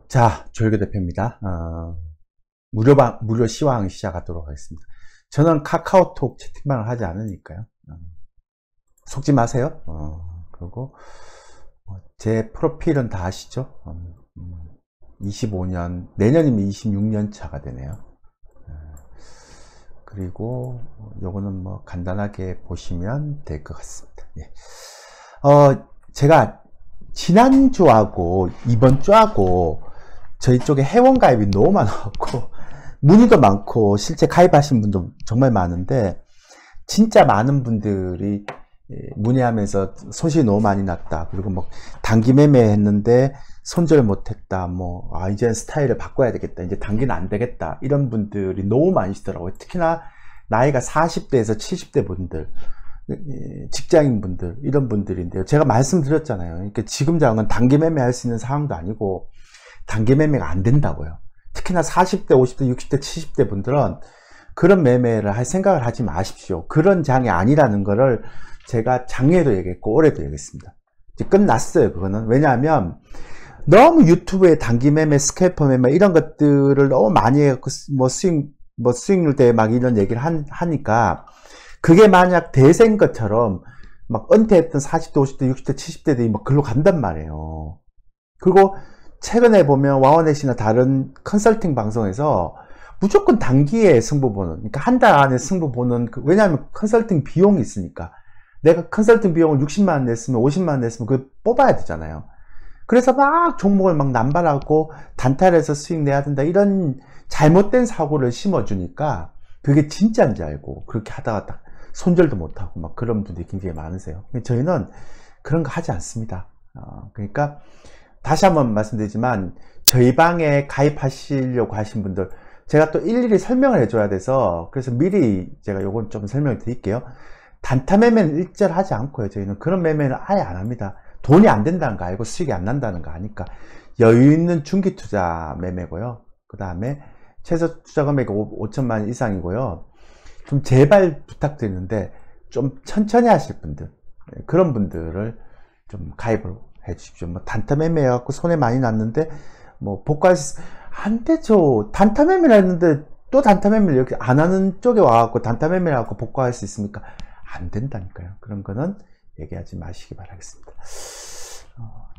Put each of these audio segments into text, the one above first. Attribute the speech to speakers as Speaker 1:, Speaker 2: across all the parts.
Speaker 1: 자, 조혁의 대표입니다. 무료 시황 시작하도록 하겠습니다. 저는 카카오톡 채팅방을 하지 않으니까요. 속지 마세요. 그리고 제 프로필은 다 아시죠? 25년, 내년이면 26년 차가 되네요. 그리고 요거는 뭐 간단하게 보시면 될 것 같습니다. 예. 제가 지난주하고 이번 주하고 저희 쪽에 회원 가입이 너무 많아갖고 문의도 많고 실제 가입하신 분도 정말 많은데, 진짜 많은 분들이 문의하면서 손실이 너무 많이 났다, 그리고 뭐 단기 매매 했는데 손절 못했다, 뭐 이제 스타일을 바꿔야 되겠다, 이제 단기는 안 되겠다, 이런 분들이 너무 많으시더라고요. 특히나 나이가 40대에서 70대 분들, 직장인 분들, 이런 분들인데요. 제가 말씀드렸잖아요. 그러니까 지금 장은 단기 매매할 수 있는 상황도 아니고 단기 매매가 안 된다고요. 특히나 40대, 50대, 60대, 70대 분들은 그런 매매를 할 생각을 하지 마십시오. 그런 장이 아니라는 거를 제가 작년에도 얘기했고 올해도 얘기했습니다. 이제 끝났어요, 그거는. 왜냐하면 너무 유튜브에 단기 매매, 스캘퍼 매매 이런 것들을 너무 많이 해갖고 수익률 대 막 이런 얘기를 하니까, 그게 만약 대세인 것처럼 막 은퇴했던 40대, 50대, 60대, 70대들이 막 글로 간단 말이에요. 그리고 최근에 보면 와워넷이나 다른 컨설팅 방송에서 무조건 단기에 승부 보는, 그러니까 한 달 안에 승부 보는, 왜냐하면 컨설팅 비용이 있으니까. 내가 컨설팅 비용을 60만 원 냈으면 50만 원 냈으면 그걸 뽑아야 되잖아요. 그래서 막 종목을 막 남발하고 단타해서 수익 내야 된다, 이런 잘못된 사고를 심어주니까 그게 진짜인지 알고 그렇게 하다가 딱 손절도 못하고 막 그런 분들이 굉장히 많으세요. 저희는 그런 거 하지 않습니다. 그러니까 다시 한번 말씀드리지만, 저희 방에 가입하시려고 하신 분들 제가 또 일일이 설명을 해줘야 돼서, 그래서 미리 제가 요건 좀 설명을 드릴게요. 단타 매매는 일절 하지 않고요. 저희는 그런 매매는 아예 안 합니다. 돈이 안 된다는 거 알고 수익이 안 난다는 거 아니까. 여유 있는 중기 투자 매매고요. 그 다음에 최소 투자 금액이 5천만 원 이상이고요. 좀 제발 부탁드리는데 좀 천천히 하실 분들, 그런 분들을 좀 가입을 해 주십시오. 뭐 단타 매매 해갖고 손해 많이 났는데 뭐 복구할 수, 안 되죠. 단타 매매를 했는데 또 단타 매매를 이렇게 안 하는 쪽에 와갖고 단타 매매를 해갖고 복구할 수 있습니까? 안 된다니까요. 그런 거는 얘기하지 마시기 바라겠습니다.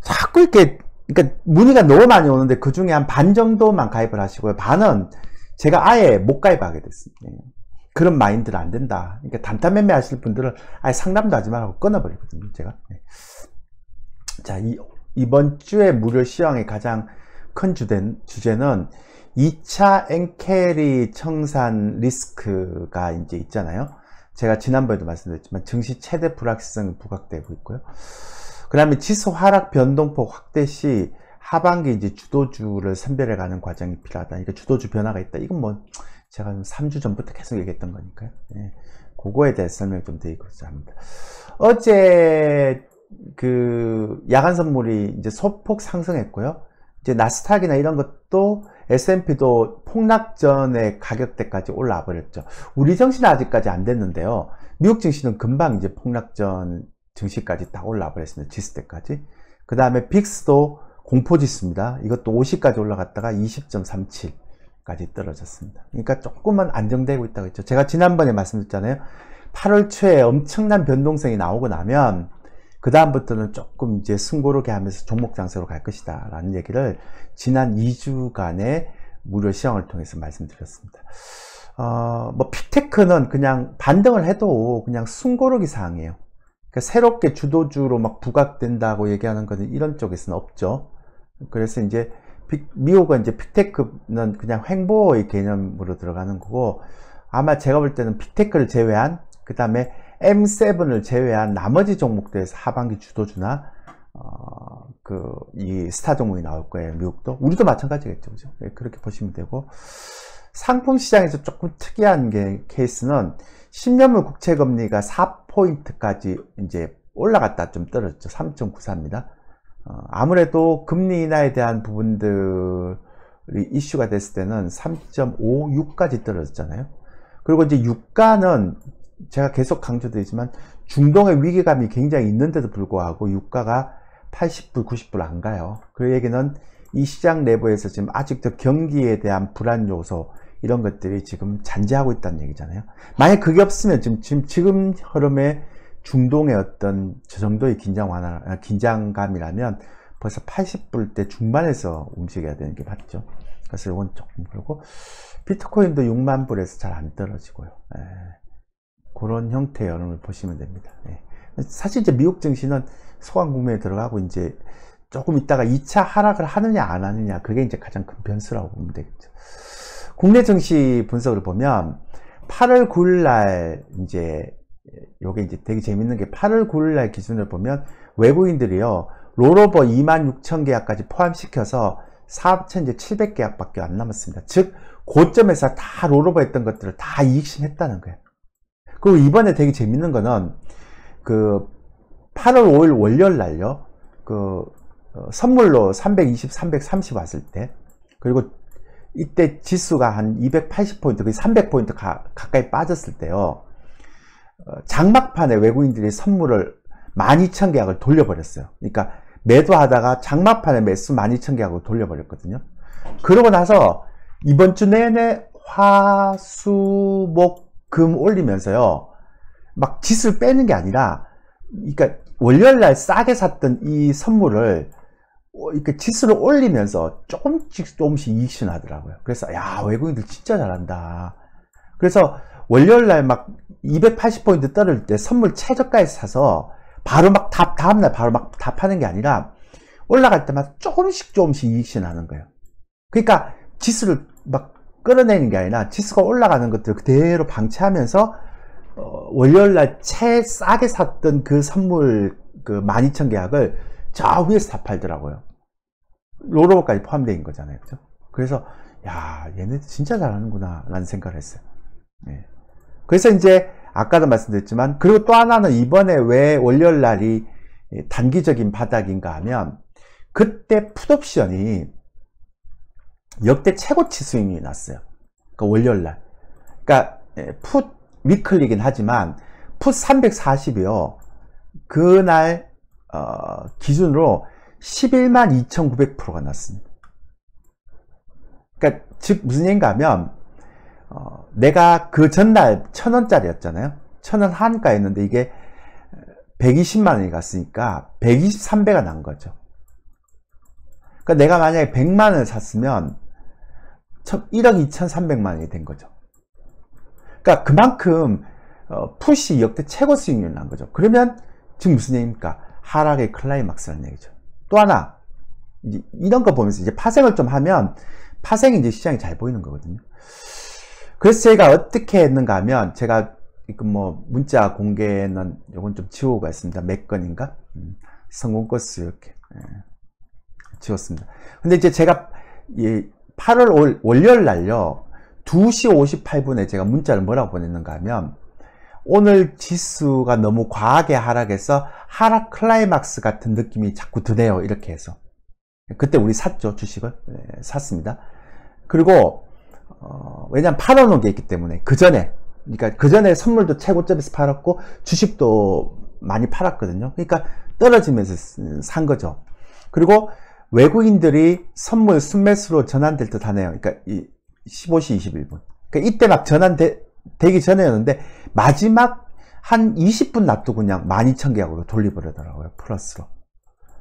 Speaker 1: 자꾸 이렇게, 그러니까 문의가 너무 많이 오는데 그 중에 한 반 정도만 가입을 하시고요. 반은 제가 아예 못 가입하게 됐습니다. 그런 마인드는 안 된다. 그러니까 단타 매매 하실 분들은 아예 상담도 하지 말고 끊어버리거든요, 제가. 자, 이번 주에 무료 시황의 가장 큰 주제는 2차 엔캐리 청산 리스크가 이제 있잖아요. 제가 지난번에도 말씀드렸지만 증시 최대 불확실성이 부각되고 있고요. 그 다음에 지수 하락 변동폭 확대 시 하반기 이제 주도주를 선별해가는 과정이 필요하다. 그러니까 주도주 변화가 있다. 이건 뭐 제가 3주 전부터 계속 얘기했던 거니까요. 그거에 대해서 설명 좀 드리고자 합니다. 어제 그 야간 선물이 이제 소폭 상승했고요. 이제 나스닥이나 이런 것도 S&P도 폭락전의 가격대까지 올라와 버렸죠. 우리 증시는 아직까지 안 됐는데요. 미국 증시는 금방 이제 폭락전 증시까지 딱 올라와 버렸습니다. 지수대까지. 그 다음에 빅스도 공포지수입니다. 이것도 50까지 올라갔다가 20.37까지 떨어졌습니다. 그러니까 조금은 안정되고 있다고 했죠. 제가 지난번에 말씀드렸잖아요. 8월 초에 엄청난 변동성이 나오고 나면 그 다음부터는 조금 이제 숨고르게 하면서 종목 장세로 갈 것이다 라는 얘기를 지난 2주간의 무료 시황을 통해서 말씀드렸습니다. 뭐 픽테크는 그냥 반등을 해도 그냥 숨고르기 사항이에요. 그러니까 새롭게 주도주로 막 부각된다고 얘기하는 것은 이런 쪽에서는 없죠. 그래서 이제 미국은 이제 픽테크는 그냥 횡보의 개념으로 들어가는 거고, 아마 제가 볼 때는 픽테크를 제외한, 그 다음에 M7을 제외한 나머지 종목들에서 하반기 주도주나 이 스타 종목이 나올 거예요. 미국도, 우리도 마찬가지겠죠, 그죠? 그렇게 보시면 되고, 상품 시장에서 조금 특이한 케이스는 10년물 국채 금리가 4포인트까지 이제 올라갔다 좀 떨어졌죠. 3.94입니다. 아무래도 금리 인하에 대한 부분들이 이슈가 됐을 때는 3.56까지 떨어졌잖아요. 그리고 이제 유가는 제가 계속 강조드리지만 중동의 위기감이 굉장히 있는데도 불구하고 유가가 80불, 90불 안 가요. 그 얘기는 이 시장 내부에서 지금 아직도 경기에 대한 불안 요소 이런 것들이 지금 잔재하고 있다는 얘기잖아요. 만약 그게 없으면 지금 흐름의 중동의 어떤 저 정도의 긴장감이라면 벌써 80불대 중반에서 움직여야 되는 게 맞죠. 그래서 이건 조금 그렇고, 비트코인도 6만 불에서 잘 안 떨어지고요. 그런 형태의 흐름을 보시면 됩니다. 사실 이제 미국 증시는 소강 국면에 들어가고 이제 조금 있다가 2차 하락을 하느냐 안 하느냐, 그게 이제 가장 큰 변수라고 보면 되겠죠. 국내 증시 분석을 보면 8월 9일 날 이제 요게 이제 되게 재밌는 게 8월 9일 날 기준을 보면 외국인들이요 롤오버 26,000계약까지 포함시켜서 4,700계약밖에 안 남았습니다. 즉 고점에서 다 롤오버 했던 것들을 다 이익신 했다는 거예요. 그리고 이번에 되게 재밌는 거는 그 8월 5일 월요일 날요 선물로 320, 330 왔을 때, 그리고 이때 지수가 한 280포인트, 거의 300포인트 가까이 빠졌을 때요, 장막판에 외국인들이 선물을 12,000계약을 돌려버렸어요. 그러니까 매도하다가 장막판에 매수 12,000계약으로 돌려버렸거든요. 그러고 나서 이번 주 내내 화, 수, 목, 금 올리면서요, 막 지수를 빼는 게 아니라, 그러니까 월요일날 싸게 샀던 이 선물을 이렇게 지수를 올리면서 조금씩 이익신 하더라고요. 그래서 야, 외국인들 진짜 잘한다. 그래서 월요일날 막 280포인트 떨어질 때 선물 최저가에 사서 바로 막 다음날 바로 막 다 파는 게 아니라 올라갈 때마다 조금씩 이익신 하는 거예요. 그러니까 지수를 막 끌어내는 게 아니라 지수가 올라가는 것들을 그대로 방치하면서 월요일날 싸게 샀던 그 선물 그 12,000계약을 저 위에서 다 팔더라고요. 롤오버까지 포함되어 있는 거잖아요. 그죠? 그래서 야, 얘네들 진짜 잘하는구나 라는 생각을 했어요. 그래서 이제 아까도 말씀드렸지만, 그리고 또 하나는 이번에 왜 월요일 날이 단기적인 바닥인가 하면, 그때 풋옵션이 역대 최고치 수익률이 났어요. 그러니까 월요일 날. 그러니까 풋 위클리긴 하지만 풋 340이요. 그날 기준으로 112,900%가 났습니다. 그러니까 즉 무슨 얘기인가 하면, 내가 그 전날 1,000원짜리였잖아요. 1,000원 한가였는데 이게 120만 원이 갔으니까 123배가 난 거죠. 그러니까 내가 만약에 100만 원을 샀으면 1억 2,300만 원이 된 거죠. 그러니까 그만큼 풋이 역대 최고 수익률이 난 거죠. 그러면 지금 무슨 얘기입니까? 하락의 클라이막스라는 얘기죠. 또 하나, 이제 이런 거 보면서 이제 파생을 좀 하면, 파생이 이제 시장이 잘 보이는 거거든요. 그래서 제가 어떻게 했는가 하면, 제가 뭐 문자 공개는 요건 좀 지우고 갔습니다. 몇 건인가? 성공거스 이렇게 지웠습니다. 근데 이제 제가 8월 월요일 날요 2시 58분에 제가 문자를 뭐라고 보냈는가 하면, 오늘 지수가 너무 과하게 하락해서 하락 클라이막스 같은 느낌이 자꾸 드네요. 이렇게 해서. 그때 우리 샀죠. 주식을. 샀습니다. 그리고 왜냐면 팔아놓은 게 있기 때문에 그러니까 그 전에 선물도 최고점에서 팔았고 주식도 많이 팔았거든요. 그러니까 떨어지면서 산 거죠. 그리고 외국인들이 선물 순매수로 전환될 듯 하네요. 그러니까 15시 21분. 그러니까 이때 막 전환되기 전에였는데 마지막 한 20분 놔두고 그냥 12,000계약으로 돌려버리더라고요. 플러스로.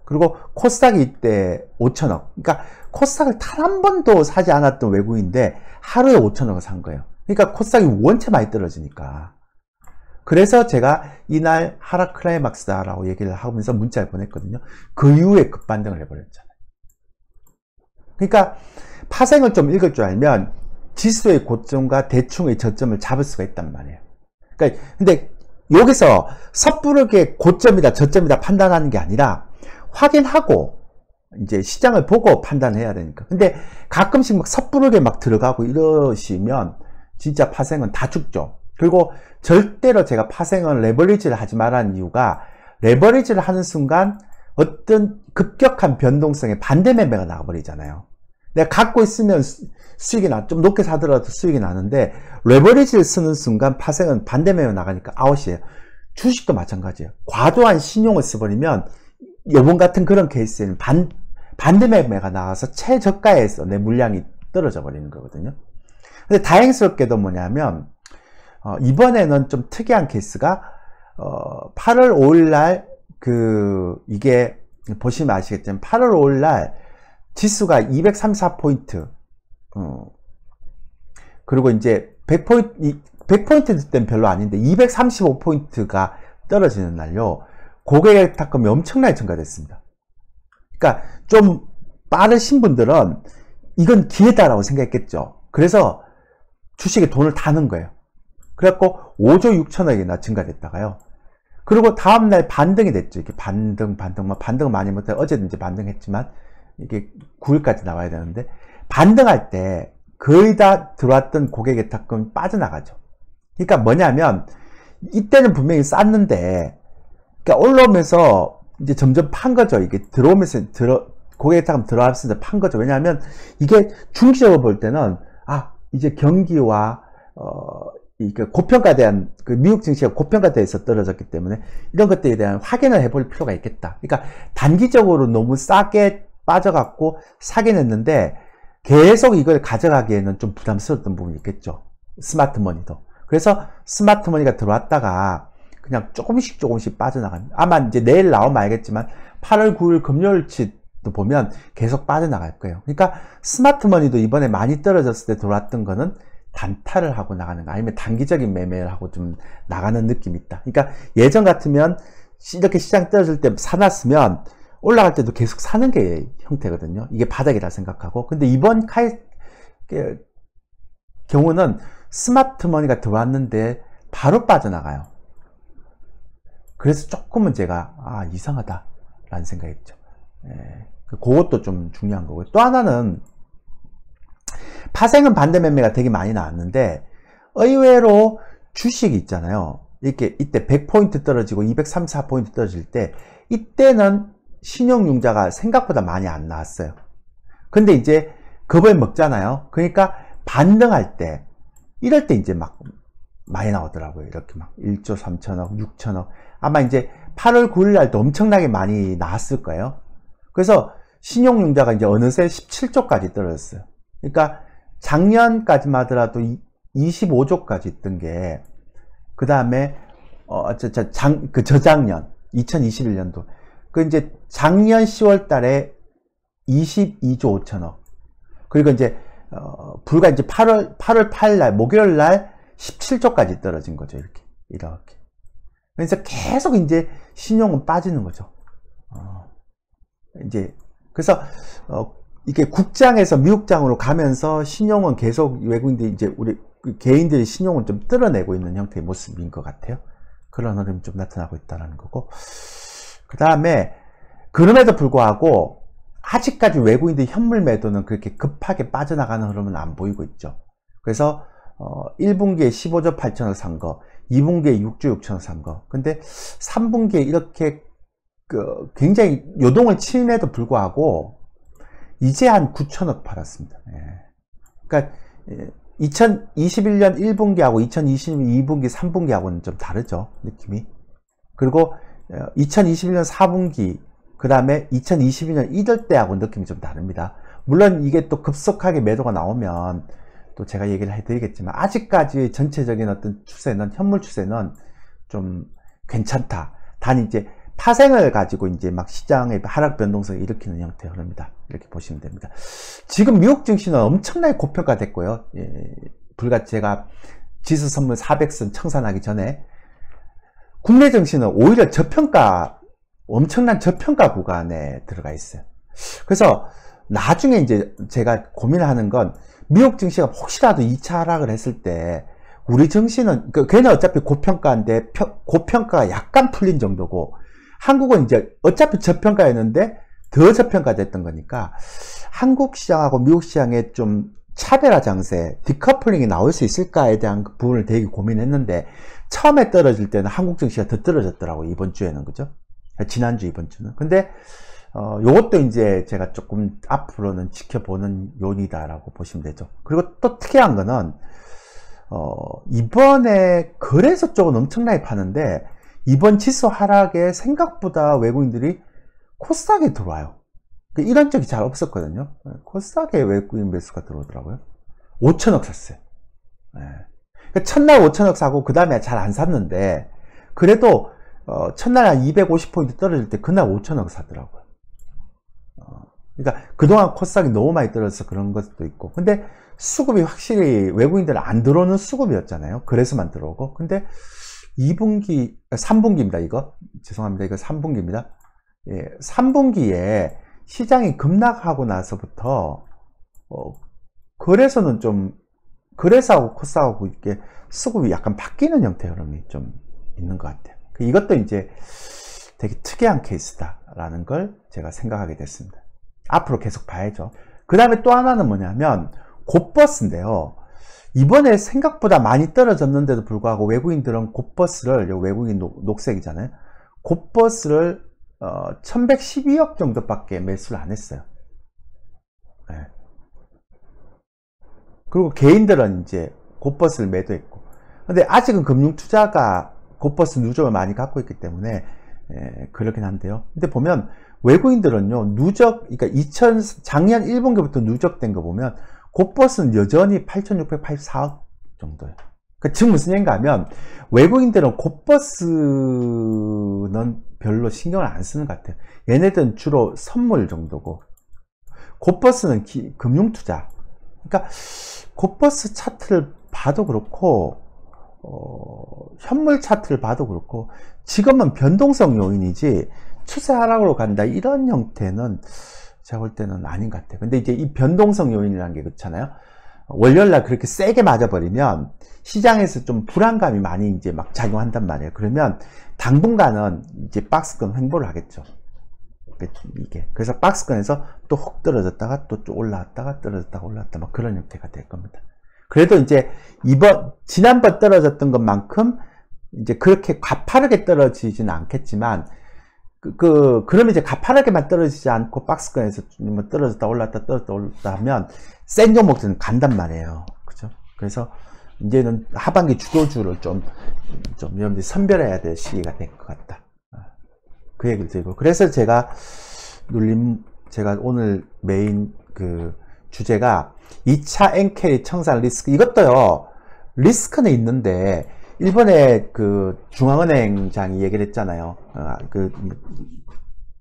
Speaker 1: 그리고 코스닥이 이때 5천억. 그러니까 코스닥을 단 한 번도 사지 않았던 외국인인데 하루에 5천억을 산 거예요. 그러니까 코스닥이 원체 많이 떨어지니까. 그래서 제가 이날 하락 클라이막스다라고 얘기를 하면서 문자를 보냈거든요. 그 이후에 급반등을 해버렸잖아요. 그러니까 파생을 좀 읽을 줄 알면 지수의 고점과 대충의 저점을 잡을 수가 있단 말이에요. 그러니까 근데 여기서 섣부르게 고점이다 저점이다 판단하는 게 아니라 확인하고 이제 시장을 보고 판단해야 되니까. 근데 가끔씩 막 섣부르게 막 들어가고 이러시면 진짜 파생은 다 죽죠. 그리고 절대로 제가 파생은 레버리지를 하지 말라는 이유가, 레버리지를 하는 순간 어떤 급격한 변동성에 반대 매매가 나와버리잖아요. 내가 갖고 있으면 수익이 좀 높게 사더라도 수익이 나는데, 레버리지를 쓰는 순간 파생은 반대 매매가 나가니까 아웃이에요. 주식도 마찬가지예요. 과도한 신용을 써버리면, 요번 같은 그런 케이스에는 반대 매매가 나와서 최저가에서 내 물량이 떨어져 버리는 거거든요. 근데 다행스럽게도 뭐냐면 이번에는 좀 특이한 케이스가 8월 5일 날 이게 보시면 아시겠지만 8월 5일 날 지수가 234포인트 그리고 이제 100포인트 때는 별로 아닌데 235포인트가 떨어지는 날요. 고객의 탁금이 엄청나게 증가됐습니다. 그러니까 좀 빠르신 분들은 이건 기회다라고 생각했겠죠. 그래서 주식에 돈을 다 넣은 거예요. 그래갖고 5조 6천억이나 증가됐다가요. 그리고 다음날 반등이 됐죠. 이렇게 반등은 많이 못해. 어제도 이제 반등했지만 이게 9일까지 나와야 되는데 반등할 때 거의 다 들어왔던 고객의 탁금이 빠져나가죠. 그러니까 뭐냐면 이때는 분명히 쌌는데 그러니까 올라오면서 이제 점점 판 거죠. 이게 들어오면서 고객의 탁금 들어왔을 때 판 거죠. 왜냐하면 이게 중기적으로 볼 때는 이제 경기와 고평가대한 미국 증시가 고평가대에서 떨어졌기 때문에 이런 것들에 대한 확인을 해볼 필요가 있겠다. 그러니까 단기적으로 너무 싸게 빠져갖고 사긴 했는데 계속 이걸 가져가기에는 좀 부담스러웠던 부분이 있겠죠. 스마트머니도. 그래서 스마트머니가 들어왔다가 그냥 조금씩 빠져나갑니다. 아마 이제 내일 나오면 알겠지만 8월 9일 금요일치도 보면 계속 빠져나갈 거예요. 그러니까 스마트머니도 이번에 많이 떨어졌을 때 들어왔던 거는 단타를 하고 나가는 거 아니면 단기적인 매매를 하고 좀 나가는 느낌이 있다. 그러니까 예전 같으면 이렇게 시장 떨어질 때 사놨으면 올라갈 때도 계속 사는 게 형태거든요. 이게 바닥이라 생각하고. 근데 이번 경우는 스마트머니가 들어왔는데 바로 빠져나가요. 그래서 조금은 제가 이상하다 라는 생각했죠. 그것도 좀 중요한 거고요. 또 하나는 파생은 반대 매매가 되게 많이 나왔는데 의외로 주식이 있잖아요. 이렇게 이때 100포인트 떨어지고 234포인트 떨어질 때 이때는 신용융자가 생각보다 많이 안 나왔어요. 근데 이제 겁을 먹잖아요. 그러니까 반등할 때 이럴 때 이제 막 많이 나오더라고요. 이렇게 막 1조 3천억 6천억 아마 이제 8월 9일 날도 엄청나게 많이 나왔을 거예요. 그래서 신용융자가 이제 어느새 17조까지 떨어졌어요. 그러니까 작년까지만 하더라도 25조까지 있던 게 그 다음에 저작년 2021년도 이제 작년 10월 달에 22조 5천억 그리고 이제 불과 이제 8월 8일 날 목요일 날 17조까지 떨어진 거죠. 이렇게 그래서 계속 이제 신용은 빠지는 거죠. 이제 그래서 이게 국장에서 미국장으로 가면서 신용은 계속 외국인들이 이제 우리 개인들이 신용을 좀 뜯어내고 있는 형태의 모습인 것 같아요. 그런 흐름이 좀 나타나고 있다는 거고. 그 다음에 그럼에도 불구하고 아직까지 외국인들이 현물 매도는 그렇게 급하게 빠져나가는 흐름은 안 보이고 있죠. 그래서 1분기에 15조 8천억 산 거, 2분기에 6조 6천억 산 거. 근데 3분기에 이렇게 굉장히 요동을 치는에도 불구하고 이제 한 9천억 팔았습니다. 그러니까 2021년 1분기하고 2022분기 3분기하고는 좀 다르죠, 느낌이. 그리고 2021년 4분기 그 다음에 2022년 이럴 때하고 느낌이 좀 다릅니다. 물론 이게 또 급속하게 매도가 나오면 또 제가 얘기를 해드리겠지만 아직까지 전체적인 어떤 추세는 현물 추세는 좀 괜찮다. 단 이제 파생을 가지고 이제 막 시장의 하락 변동성을 일으키는 형태의 흐름이다. 이렇게 보시면 됩니다. 지금 미국 증시는 엄청나게 고평가됐고요. 불과 제가 지수 선물 400선 청산하기 전에 국내 증시는 오히려 엄청난 저평가 구간에 들어가 있어요. 그래서 나중에 이제 제가 고민하는 건 미국 증시가 혹시라도 2차 하락을 했을 때 우리 증시는 걔는 어차피 고평가인데 고평가가 약간 풀린 정도고 한국은 이제 어차피 저평가였는데 더 저평가됐던 거니까 한국 시장하고 미국 시장에 좀 차별화 장세, 디커플링이 나올 수 있을까에 대한 그 부분을 되게 고민했는데 처음에 떨어질 때는 한국 증시가 더 떨어졌더라고요. 이번 주에는. 그죠? 지난주 이번 주는. 근데 요것도 이제 제가 조금 앞으로는 지켜보는 요인이다라고 보시면 되죠. 그리고 또 특이한 거는 이번에 거래소 쪽은 엄청나게 파는데 이번 지수 하락에 생각보다 외국인들이 코스닥에 들어와요. 이런 적이 잘 없었거든요. 코스닥에 외국인 매수가 들어오더라고요. 5천억 샀어요. 첫날 5천억 사고 그 다음에 잘 안 샀는데 그래도 첫날 한 250포인트 떨어질 때 그날 5천억 사더라고요. 그러니까 그동안 코스닥이 너무 많이 떨어져서 그런 것도 있고, 근데 수급이 확실히 외국인들은 안 들어오는 수급이었잖아요. 그래서만 들어오고. 근데 2분기 3분기입니다. 이거 죄송합니다. 이거 3분기입니다. 예, 3분기에 시장이 급락하고 나서부터 거래소는 좀 거래소하고 코스닥하고 이렇게 수급이 약간 바뀌는 형태 흐름이 좀 있는 것 같아요. 이것도 이제 되게 특이한 케이스다라는 걸 제가 생각하게 됐습니다. 앞으로 계속 봐야죠. 그 다음에 또 하나는 뭐냐면 곧버스인데요. 이번에 생각보다 많이 떨어졌는데도 불구하고 외국인들은 곧버스를, 외국인 녹색이잖아요. 곧버스를 1112억 정도밖에 매수를 안 했어요. 네. 그리고 개인들은 이제 곧버스를 매도했고, 근데 아직은 금융투자가 곧버스 누적을 많이 갖고 있기 때문에 그렇긴 한데요. 근데 보면 외국인들은요, 그러니까 작년 1분기부터 누적된 거 보면 곧버스는 여전히 8,684억 정도예요. 그러니까 지금 무슨 얘기인가 하면 외국인들은 곧버스는 별로 신경을 안 쓰는 것 같아요. 얘네들은 주로 선물 정도고, 곧버스는 금융투자. 그러니까 곧버스 차트를 봐도 그렇고 현물 차트를 봐도 그렇고 지금은 변동성 요인이지 추세 하락으로 간다 이런 형태는 제가 볼 때는 아닌 것 같아요. 근데 이제 이 변동성 요인이라는 게 그렇잖아요. 월요일날 그렇게 세게 맞아버리면 시장에서 좀 불안감이 많이 이제 막 작용한단 말이에요. 그러면 당분간은 이제 박스권 횡보를 하겠죠. 그래서 박스권에서 또 훅 떨어졌다가 또 올라왔다가 떨어졌다가 올라왔다 막 그런 형태가 될 겁니다. 그래도 이제 지난번 떨어졌던 것만큼 이제 그렇게 가파르게 떨어지지는 않겠지만 그러면 이제 가파르게만 떨어지지 않고 박스권에서 떨어졌다 올랐다 떨어졌다 올랐다 하면 센 종목들은 간단 말이에요. 그죠? 그래서 이제는 하반기 주도주를 좀 여러분들이 선별해야 될 시기가 될 것 같다. 그 얘기를 드리고, 그래서 제가 오늘 메인 주제가 2차 엔캐리 청산 리스크. 이것도요, 리스크는 있는데, 일본의 중앙은행장이 얘기를 했잖아요.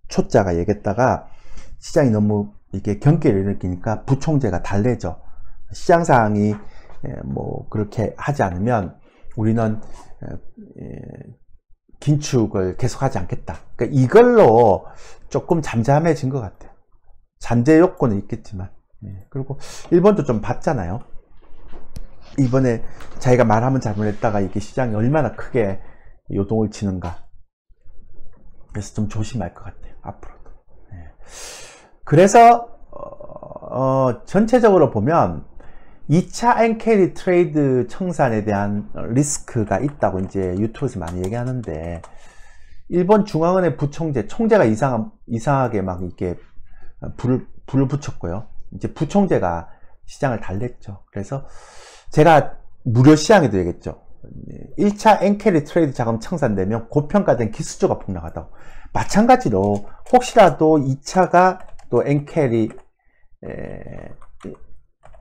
Speaker 1: 초짜가 얘기했다가, 시장이 너무 이렇게 경계를 일으키니까 부총재가 달래죠. 시장 상황이 그렇게 하지 않으면 우리는 긴축을 계속하지 않겠다. 그러니까 이걸로 조금 잠잠해진 것 같아요. 잠재 요건은 있겠지만. 그리고 일본도 좀 봤잖아요. 이번에 자기가 말하면 잘못했다가 이게 시장이 얼마나 크게 요동을 치는가. 그래서 좀 조심할 것 같아요. 앞으로도. 그래서 전체적으로 보면 2차 엔캐리 트레이드 청산에 대한 리스크가 있다고 이제 유튜브에서 많이 얘기하는데, 일본 중앙은행 총재가 이상하게 막 이렇게 불을 붙였고요. 이제 부총재가 시장을 달랬죠. 그래서 제가 무료 시장에도 얘기했죠. 1차 엔캐리 트레이드 자금 청산되면 고평가된 기술주가 폭락하다고. 마찬가지로 혹시라도 2차가 또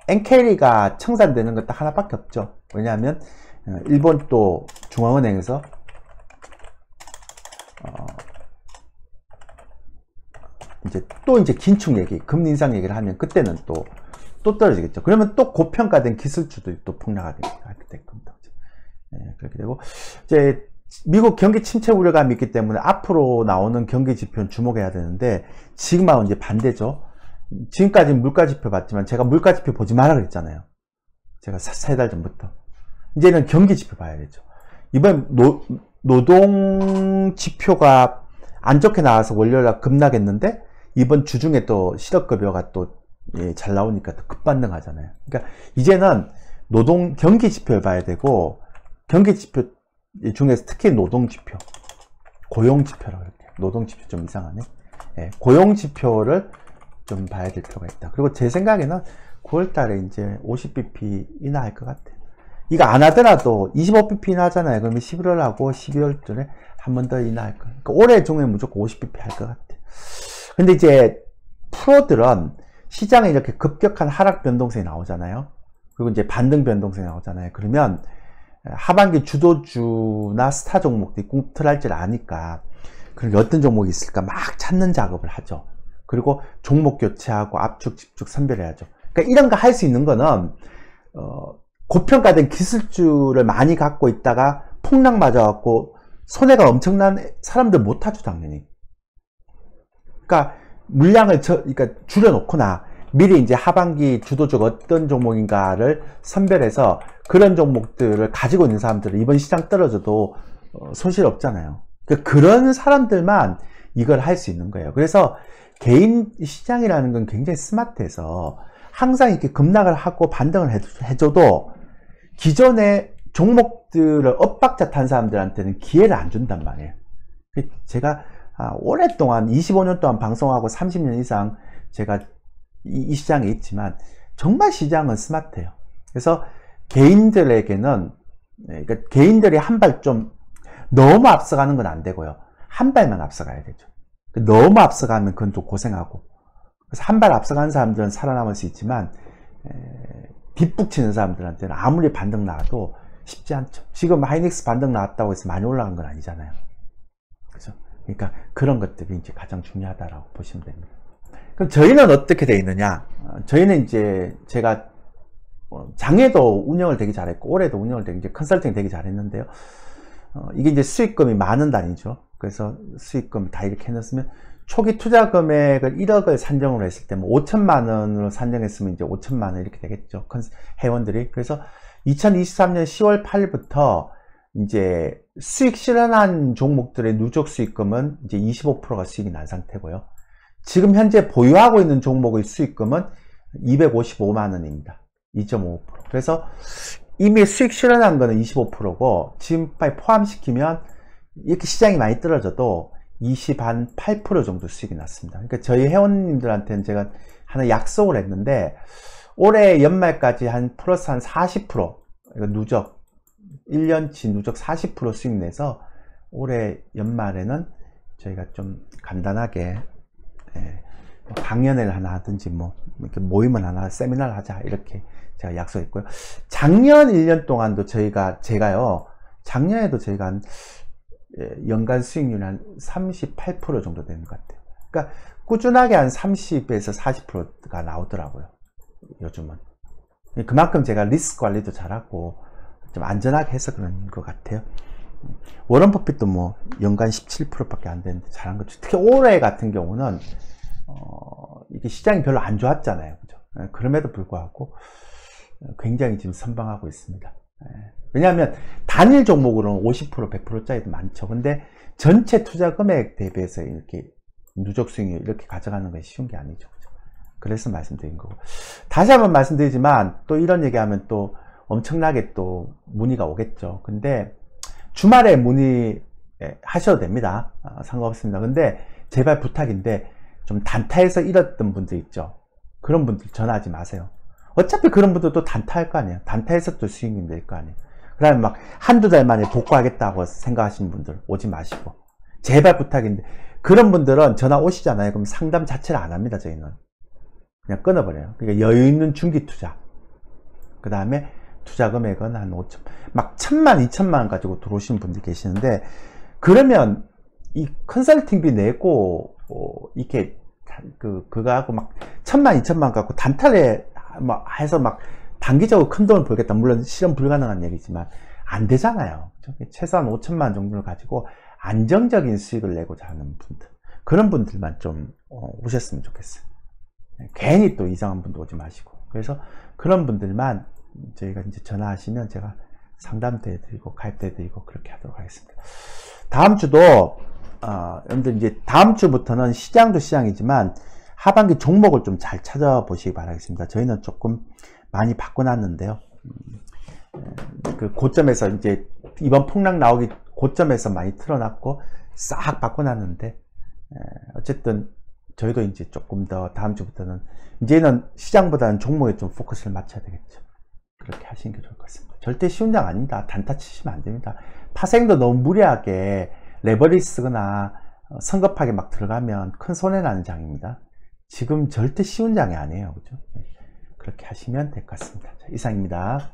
Speaker 1: 엔캐리가 청산되는 것 딱 하나밖에 없죠. 왜냐하면 일본 또 중앙은행에서 이제 긴축 얘기, 금리 인상 얘기를 하면 그때는 또 떨어지겠죠. 그러면 또 고평가된 기술주도 또 폭락하게 될 겁니다. 그렇게 되고, 이제 미국 경기 침체 우려감이 있기 때문에 앞으로 나오는 경기 지표는 주목해야 되는데, 지금하고 이제 반대죠. 지금까지는 물가지표 봤지만 제가 물가지표 보지 마라 그랬잖아요. 제가 3달 전부터. 이제는 경기지표 봐야 되죠. 이번 노동지표가 안 좋게 나와서 월요일날 급락했는데, 이번 주중에 또 실업급여가 또 잘 나오니까 또 급반등 하잖아요. 그러니까 이제는 경기지표를 봐야 되고, 경기지표 중에서 특히 노동지표, 고용지표라고 할게요. 노동지표 좀 이상하네. 고용지표를 좀 봐야 될 필요가 있다. 그리고 제 생각에는 9월달에 이제 50bp 인하할 것 같아요. 이거 안 하더라도 25bp 인하하잖아요. 그러면 11월하고 12월쯤에 한 번 더 인하할 거예요. 그러니까 올해 중에 무조건 50bp 할 것 같아요. 근데 이제 프로들은 시장에 이렇게 급격한 하락 변동성이 나오잖아요. 그리고 이제 반등 변동성이 나오잖아요. 그러면 하반기 주도주나 스타 종목들이 꿈틀할 줄 아니까 그럼 어떤 종목이 있을까 막 찾는 작업을 하죠. 그리고 종목 교체하고 압축, 집중 선별해야죠. 그러니까 이런 거 할 수 있는 거는 고평가된 기술주를 많이 갖고 있다가 폭락 맞아갖고 손해가 엄청난 사람들 못하죠, 당연히. 그러니까 물량을 그러니까 줄여놓거나 미리 이제 하반기 주도주가 어떤 종목인가를 선별해서 그런 종목들을 가지고 있는 사람들은 이번 시장 떨어져도 손실 없잖아요. 그러니까 그런 사람들만 이걸 할 수 있는 거예요. 그래서 개인 시장이라는 건 굉장히 스마트해서 항상 이렇게 급락을 하고 반등을 해줘도 기존의 종목들을 엇박자 탄 사람들한테는 기회를 안 준단 말이에요. 제가 오랫동안 25년 동안 방송하고 30년 이상 제가 이 시장에 있지만 정말 시장은 스마트해요. 그래서 개인들에게는 그러니까 개인들이 한 발 좀 너무 앞서가는 건 안 되고요. 한 발만 앞서가야 되죠. 너무 앞서가면 그건 또 고생하고. 그래서 한 발 앞서가는 사람들은 살아남을 수 있지만 뒷북치는 사람들한테는 아무리 반등 나와도 쉽지 않죠. 지금 하이닉스 반등 나왔다고 해서 많이 올라간 건 아니잖아요. 그죠? 그러니까 그런 것들이 이제 가장 중요하다라고 보시면 됩니다. 그럼 저희는 어떻게 되어 있느냐? 저희는 이제 제가 작년에도 운영을 되게 잘했고 올해도 운영을 되게 이제 컨설팅 되게 잘했는데요. 이게 이제 수익금이 만원 단위죠. 그래서 수익금 다 이렇게 해놨으면 초기 투자 금액을 1억을 산정을 했을 때 뭐 5천만 원으로 산정했으면 이제 5천만 원 이렇게 되겠죠. 회원들이. 그래서 2023년 10월 8일부터 이제 수익 실현한 종목들의 누적 수익금은 이제 25%가 수익이 난 상태고요. 지금 현재 보유하고 있는 종목의 수익금은 255만 원입니다. 2.5%. 그래서 이미 수익 실현한 거는 25%고 지금까지 포함시키면 이렇게 시장이 많이 떨어져도 28% 정도 수익이 났습니다. 그러니까 저희 회원님들한테는 제가 하나 약속을 했는데 올해 연말까지 한 플러스 한 40% 누적 1년치 누적 40% 수익 내서 올해 연말에는 저희가 좀 간단하게 강연회를 하나 하든지 뭐 이렇게 모임을 하나 세미나를 하자 이렇게 제가 약속했고요. 작년 1년 동안도 제가요 작년에도 저희가 한 연간 수익률이 한 38% 정도 되는 것 같아요. 그러니까 꾸준하게 한 30에서 40%가 나오더라고요. 요즘은 그만큼 제가 리스크 관리도 잘하고 좀 안전하게 해서 그런 것 같아요. 워런 버핏도 뭐 연간 17%밖에 안 되는데 잘한 거죠. 특히 올해 같은 경우는 이게 시장이 별로 안 좋았잖아요. 그죠? 그럼에도 불구하고 굉장히 지금 선방하고 있습니다. 왜냐하면 단일 종목으로는 50% 100%짜리도 많죠. 근데 전체 투자 금액 대비해서 이렇게 누적 수익률 이렇게 가져가는 건 쉬운 게 아니죠. 그죠? 그래서 말씀드린 거고. 다시 한번 말씀드리지만 또 이런 얘기하면 또 엄청나게 또 문의가 오겠죠. 근데 주말에 문의하셔도 됩니다. 상관없습니다. 근데 제발 부탁인데 좀 단타에서 잃었던 분들 있죠. 그런 분들 전화하지 마세요. 어차피 그런 분들도 단타할 거 아니에요. 단타에서 또 수익이 낼 거 아니에요. 그 다음에 막 한두 달 만에 복구하겠다고 생각하시는 분들 오지 마시고 제발 부탁인데 그런 분들은 전화 오시잖아요. 그럼 상담 자체를 안 합니다. 저희는 그냥 끊어버려요. 그러니까 여유 있는 중기 투자 그 다음에 투자 금액은 한 5천 막 1,000만 2천만 원 가지고 들어오시는 분들이 계시는데 그러면 이 컨설팅비 내고 이렇게 그거하고 막 1,000만 2천만 원 갖고 단타에 막 해서 막 단기적으로 큰 돈을 벌겠다. 물론 실현 불가능한 얘기지만 안 되잖아요. 최소한 5천만 원 정도를 가지고 안정적인 수익을 내고자 하는 분들 그런 분들만 좀 오셨으면 좋겠어요. 괜히 또 이상한 분도 오지 마시고 그래서 그런 분들만 저희가 이제 전화하시면 제가 상담도 해드리고 가입도 해드리고 그렇게 하도록 하겠습니다. 다음 주도 여러분들 이제 다음 주부터는 시장도 시장이지만 하반기 종목을 좀 잘 찾아보시기 바라겠습니다. 저희는 조금 많이 바꿔놨는데요. 그 고점에서 이제 이번 폭락 나오기 고점에서 많이 틀어놨고 싹 바꿔놨는데 어쨌든 저희도 이제 조금 더 다음 주부터는 이제는 시장보다는 종목에 좀 포커스를 맞춰야 되겠죠. 그렇게 하시는 게 좋을 것 같습니다. 절대 쉬운 장 아닙니다. 단타 치시면 안 됩니다. 파생도 너무 무리하게 레버리지 쓰거나 성급하게 막 들어가면 큰 손해 나는 장입니다. 지금 절대 쉬운 장애 아니에요. 그죠? 그렇게 하시면 될 것 같습니다. 자, 이상입니다.